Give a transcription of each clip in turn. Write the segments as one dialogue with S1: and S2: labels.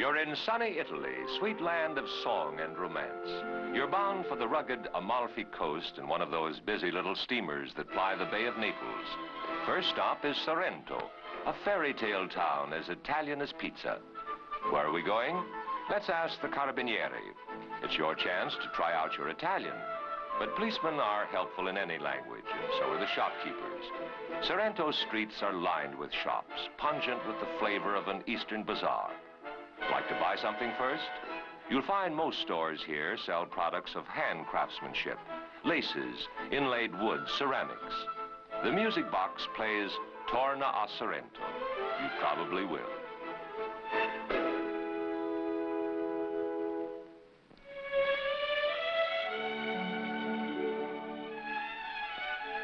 S1: You're in sunny Italy, sweet land of song and romance. You're bound for the rugged Amalfi Coast in one of those busy little steamers that ply the Bay of Naples. First stop is Sorrento, a fairy tale town as Italian as pizza. Where are we going? Let's ask the Carabinieri. It's your chance to try out your Italian. But policemen are helpful in any language, and so are the shopkeepers. Sorrento's streets are lined with shops, pungent with the flavor of an Eastern bazaar. Like to buy something first? You'll find most stores here sell products of hand craftsmanship, laces, inlaid wood, ceramics. The music box plays Torna a Sorrento. You probably will.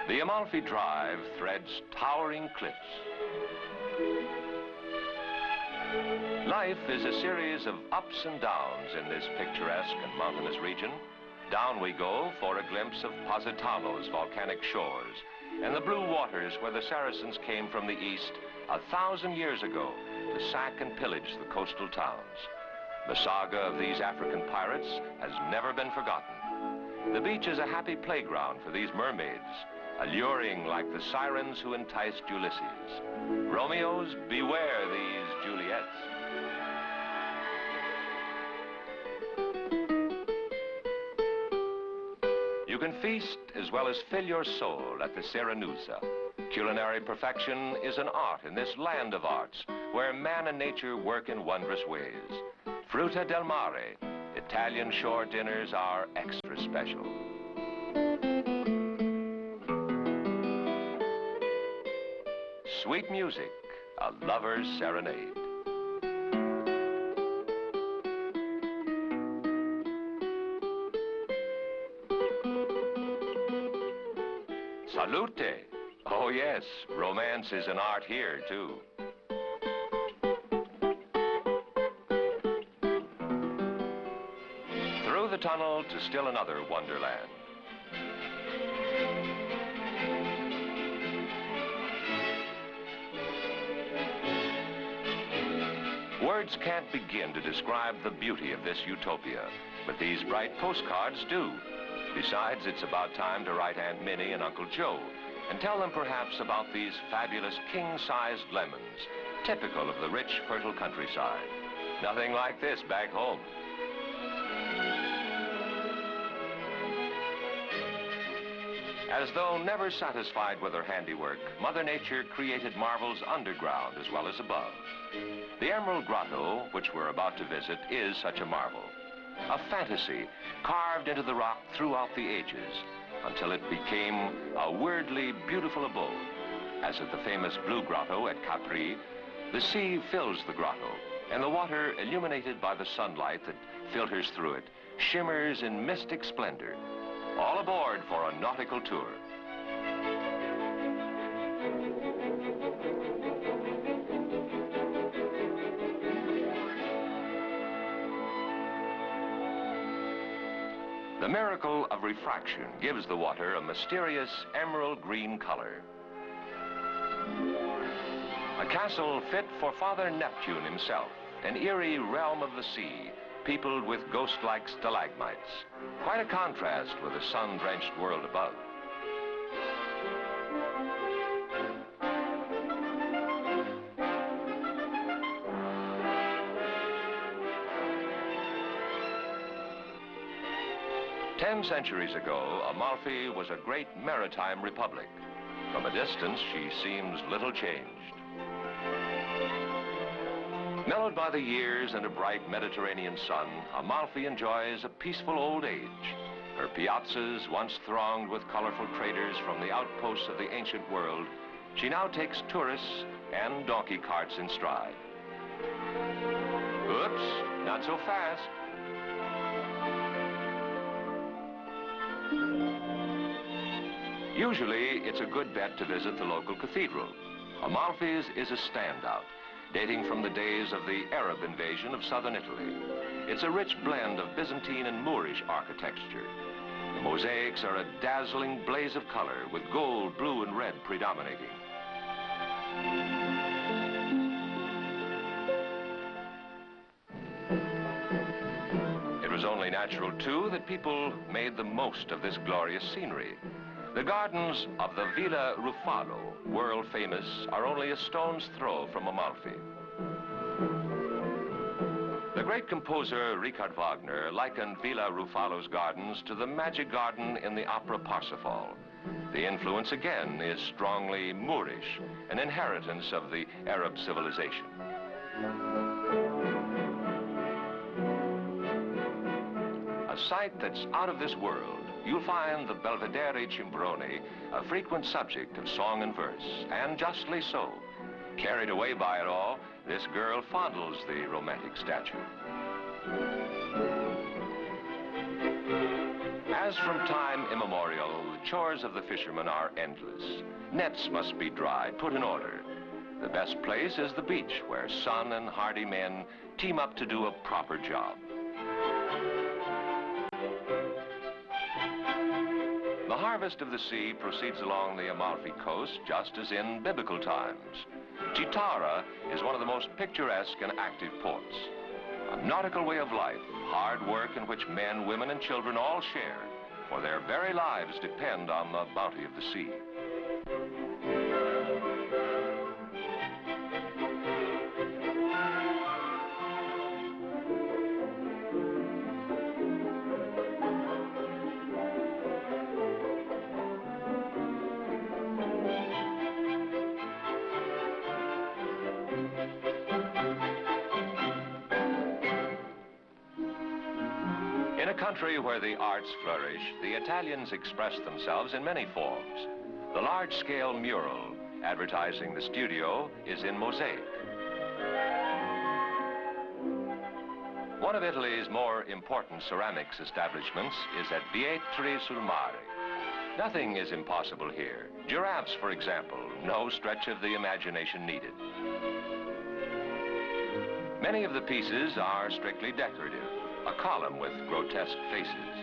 S1: The Amalfi Drive threads towering cliffs. Life is a series of ups and downs in this picturesque and mountainous region. Down we go for a glimpse of Positano's volcanic shores and the blue waters where the Saracens came from the east 1,000 years ago to sack and pillage the coastal towns. The saga of these African pirates has never been forgotten. The beach is a happy playground for these mermaids, alluring like the sirens who enticed Ulysses. Romeos, beware these Juliets. You can feast as well as fill your soul at the Seranusa. Culinary perfection is an art in this land of arts, where man and nature work in wondrous ways. Fruta del Mare, Italian shore dinners are extra special. Sweet music, a lover's serenade. Salute! Oh yes, romance is an art here too. Through the tunnel to still another wonderland. Words can't begin to describe the beauty of this utopia, but these bright postcards do. Besides, it's about time to write Aunt Minnie and Uncle Joe and tell them perhaps about these fabulous king-sized lemons, typical of the rich, fertile countryside. Nothing like this back home. As though never satisfied with her handiwork, Mother Nature created marvels underground as well as above. The Emerald Grotto, which we're about to visit, is such a marvel. A fantasy carved into the rock throughout the ages until it became a weirdly beautiful abode. As at the famous Blue Grotto at Capri, the sea fills the grotto, and the water, illuminated by the sunlight that filters through it, shimmers in mystic splendor. All aboard for a nautical tour. The miracle of refraction gives the water a mysterious emerald green color. A castle fit for Father Neptune himself, an eerie realm of the sea, peopled with ghost-like stalagmites. Quite a contrast with the sun-drenched world above. Ten centuries ago, Amalfi was a great maritime republic. From a distance, she seems little changed. Mellowed by the years and a bright Mediterranean sun, Amalfi enjoys a peaceful old age. Her piazzas, once thronged with colorful traders from the outposts of the ancient world, she now takes tourists and donkey carts in stride. Oops, not so fast. Usually, it's a good bet to visit the local cathedral. Amalfi's is a standout, dating from the days of the Arab invasion of southern Italy. It's a rich blend of Byzantine and Moorish architecture. The mosaics are a dazzling blaze of color, with gold, blue, and red predominating. was only natural, too, that people made the most of this glorious scenery. The gardens of the Villa Ruffalo, world famous, are only a stone's throw from Amalfi. The great composer Richard Wagner likened Villa Ruffalo's gardens to the magic garden in the opera Parsifal. The influence, again, is strongly Moorish, an inheritance of the Arab civilization. A sight that's out of this world, you'll find the Belvedere Cimbrone a frequent subject of song and verse, and justly so. Carried away by it all, this girl fondles the romantic statue. As from time immemorial, the chores of the fishermen are endless. Nets must be dried, put in order. The best place is the beach, where sun and hardy men team up to do a proper job. The harvest of the sea proceeds along the Amalfi Coast just as in biblical times. Chitara is one of the most picturesque and active ports. A nautical way of life, hard work in which men, women, and children all share, for their very lives depend on the bounty of the sea. In a country where the arts flourish, the Italians express themselves in many forms. The large-scale mural advertising the studio is in mosaic. One of Italy's more important ceramics establishments is at Vietri sul Mare. Nothing is impossible here. Giraffes, for example, no stretch of the imagination needed. Many of the pieces are strictly decorative. A column with grotesque faces.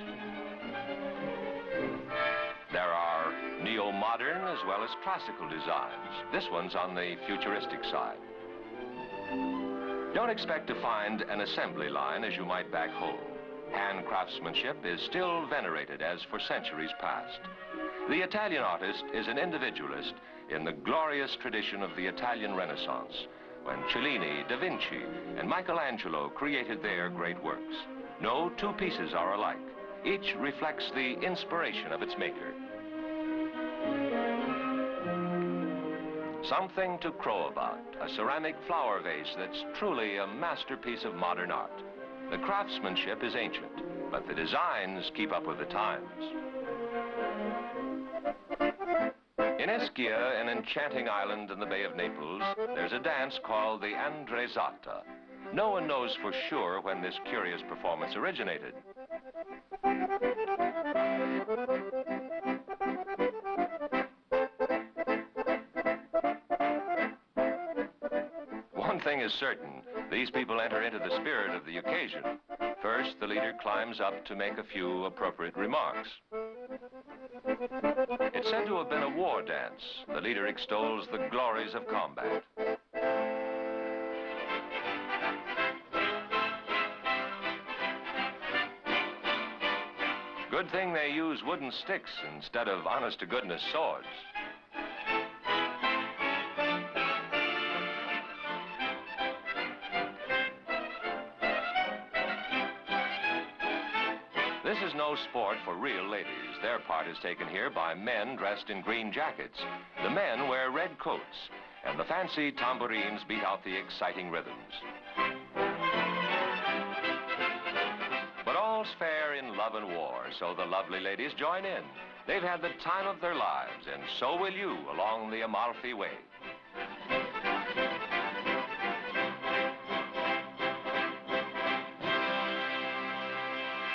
S1: There are neo-modern as well as classical designs. This one's on the futuristic side. Don't expect to find an assembly line as you might back home. Hand craftsmanship is still venerated as for centuries past. The Italian artist is an individualist in the glorious tradition of the Italian Renaissance, when Cellini, Da Vinci, and Michelangelo created their great works. No two pieces are alike. Each reflects the inspiration of its maker. Something to crow about, a ceramic flower vase that's truly a masterpiece of modern art. The craftsmanship is ancient, but the designs keep up with the times. In Ischia, an enchanting island in the Bay of Naples, there's a dance called the Andresatta. No one knows for sure when this curious performance originated. One thing is certain, these people enter into the spirit of the occasion. First, the leader climbs up to make a few appropriate remarks. It's said to have been a war dance. The leader extols the glories of combat. Good thing they use wooden sticks instead of honest-to-goodness swords. This is no sport for real ladies. Their part is taken here by men dressed in green jackets. The men wear red coats, and the fancy tambourines beat out the exciting rhythms. But all's fair in love and war, so the lovely ladies join in. They've had the time of their lives, and so will you along the Amalfi Way.